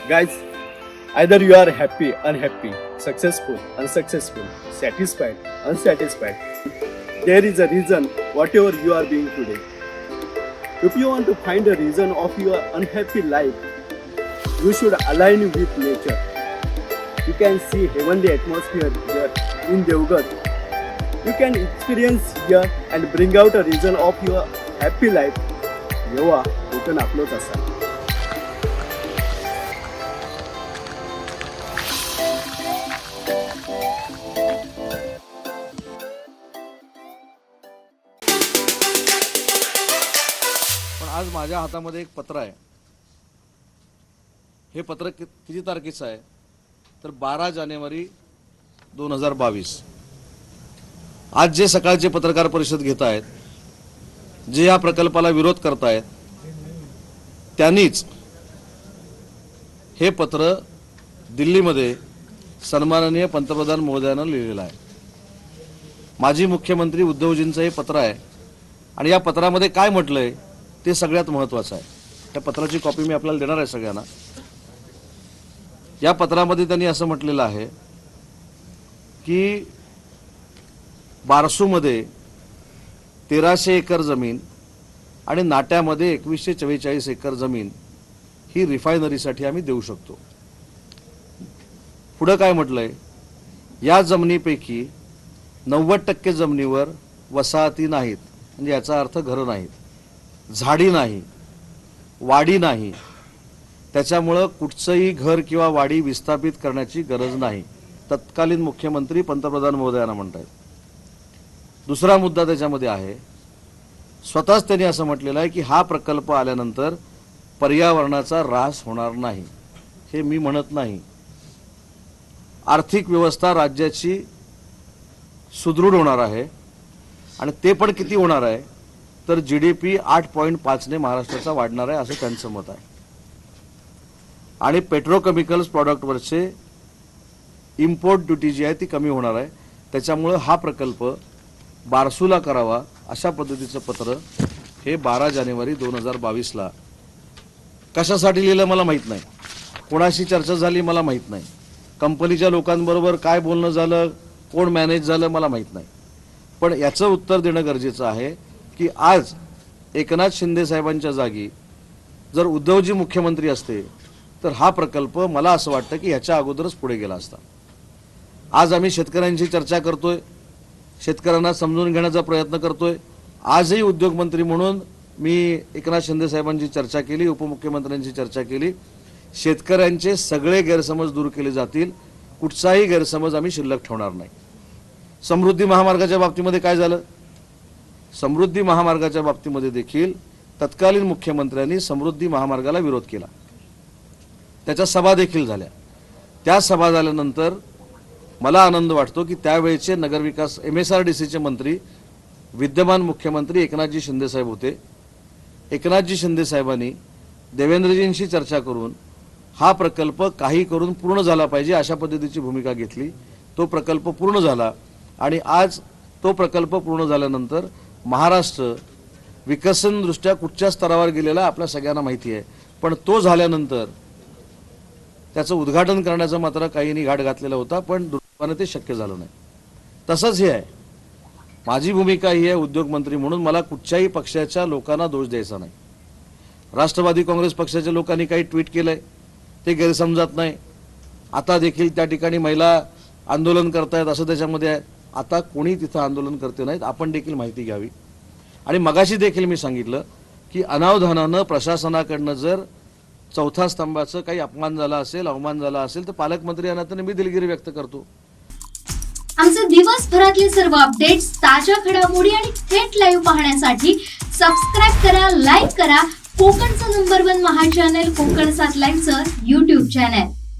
Guys, either you are happy, unhappy, successful, unsuccessful, satisfied, unsatisfied. There is a reason whatever you are being today. If you want to find a reason of your unhappy life, you should align with nature. You can see heavenly atmosphere here in Jagभर. You can experience here and bring out a reason of your happy life. जेव्हा कोकण आपलंच असा. पण आज माझ्या हातामध्ये एक पत्र आहे. हे पत्र किती तारखेचं आहे तर 12 जानेवारी 2022. आज जे सकाळचे पत्रकार परिषद घेत आहेत, जे या प्रकल्पाला विरोध करतायत, त्यांनीच हे पत्र दिल्लीमध्ये सन्माननीय पंतप्रधान महोदयांना लिहिलेलं आहे. माजी मुख्यमंत्री उद्धवजींचं हे पत्र आहे आणि या पत्रामध्ये काय म्हटलंय ते सगळ्यात महत्त्वाचं आहे. त्या पत्राची कॉपी मी आपल्याला देणार आहे सगळ्यांना. या पत्रामध्ये त्यांनी असं म्हटलेलं आहे की बारसूमध्ये 1300 एकर जमीन आणि नाट्यामध्ये 2144 एकर जमीन ही रिफायनरीसाठी आम्ही देऊ शकतो. पुढे काय म्हटलंय, या जमिनीपैकी 90% जमिनीवर वसाहती नाहीत, म्हणजे याचा अर्थ घरं नाहीत, झाडी नाही, वाडी नाही, त्याच्यामुळं कुठचंही घर किंवा वाडी विस्थापित करण्याची गरज नाही. तत्कालीन मुख्यमंत्री पंतप्रधान महोदयांना म्हणतात. दुसरा मुद्दा त्याच्यामध्ये आहे, स्वतःच त्यांनी असं म्हटलेलं आहे की हा प्रकल्प आल्यानंतर पर्यावरणाचा ऱ्हास होणार नाही. हे मी म्हणत नाही. आर्थिक व्यवस्था राज्याची सुदृढ होणार आहे आणि ते पण किती होणार आहे तर GDP 8.5 ने महाराष्ट्राचा वाढणार आहे असं त्यांचं मत आहे. आणि पेट्रोकेमिकल्स प्रॉडक्टवरचे इम्पोर्ट ड्युटी जी आहे ती कमी होणार आहे. त्याच्यामुळे हा प्रकल्प बारसूला करावा अशा पद्धतीचं पत्र हे 12 जानेवारी 2022ला कशासाठी लिहिलं मला माहीत नाही. कोणाशी चर्चा झाली मला माहीत नाही. कंपनीच्या लोकांबरोबर काय बोलणं झालं, कोण मॅनेज झालं मला माहीत नाही. पण याचं उत्तर देणं गरजेचं आहे की आज एकनाथ शिंदे साहेबांच्या जागी जर उद्धवजी मुख्यमंत्री असते तर हा प्रकल्प मला असं वाटतं की ह्याच्या अगोदरच पुढे गेला असता. आज आम्ही शेतकऱ्यांशी चर्चा करतोय, शेतकऱ्यांना समजून घेण्याचा प्रयत्न करतोय. आजही उद्योगमंत्री म्हणून मी एकनाथ शिंदे साहेबांची चर्चा केली, उपमुख्यमंत्र्यांची चर्चा केली. शेतकऱ्यांचे सगळे गैरसमज दूर केले जातील, कुठचाही गैरसमज आम्ही शिल्लक ठेवणार नाही. समृद्धी महामार्गाच्या बाबतीमध्ये काय झालं, समृद्धी महामार्गाच्या बाबतीमध्ये देखील तत्कालीन मुख्यमंत्र्यांनी समृद्धी महामार्गाला विरोध केला. त्याच्या सभा देखील झाल्या. त्या सभा झाल्यानंतर मला आनंद वाटतो की त्यावेळेचे नगरविकास MSRDCचे मंत्री विद्यमान मुख्यमंत्री एकनाथजी शिंदे साहेब होते. एकनाथजी शिंदे साहेबांनी देवेंद्रजींशी चर्चा करून हा प्रकल्प काही करून पूर्ण झाला पाहिजे अशा पद्धतीची भूमिका घेतली. तो प्रकल्प पूर्ण झाला आणि आज तो प्रकल्प पूर्ण झाल्यानंतर महाराष्ट्र विकसनदृष्ट्या कुठच्या स्तरावर गेलेला आपल्या सगळ्यांना माहिती आहे. पण तो झाल्यानंतर त्याचं उद्घाटन करण्याचा मात्र काहींनी घाट घातलेला होता, पण दुर्दैवाने ते शक्य झालं नाही. तसंच हे आहे. माझी भूमिका ही आहे उद्योगमंत्री म्हणून, मला कुठच्याही पक्षाच्या लोकांना दोष द्यायचा नाही. राष्ट्रवादी काँग्रेस पक्षाच्या लोकांनी काही ट्विट केलंय ते गैरसमजत नाही. आता देखील त्या ठिकाणी महिला आंदोलन करतायत असं त्याच्यामध्ये आहे. आता कोणी तिथं आंदोलन करते नाहीत, आपण देखील माहिती घ्यावी. आणि मगाशी देखील मी सांगितलं की अनावधानानं प्रशासनाकडनं जर चौथा स्तंभाचं काही अपमान झाला असेल, अवमान झाला असेल तर पालकमंत्री यांना तर मी दिलगिरी व्यक्त करतो. आमचे दिवसभरातले सर्व अपडेट्स, ताज्या घडामोडी आणि थेट लाईव्ह पाहण्यासाठी सबस्क्राइब करा, लाईक करा कोकणचं नंबर 1 महा चॅनल कोकणसाद लाईव्हचं YouTube चॅनल.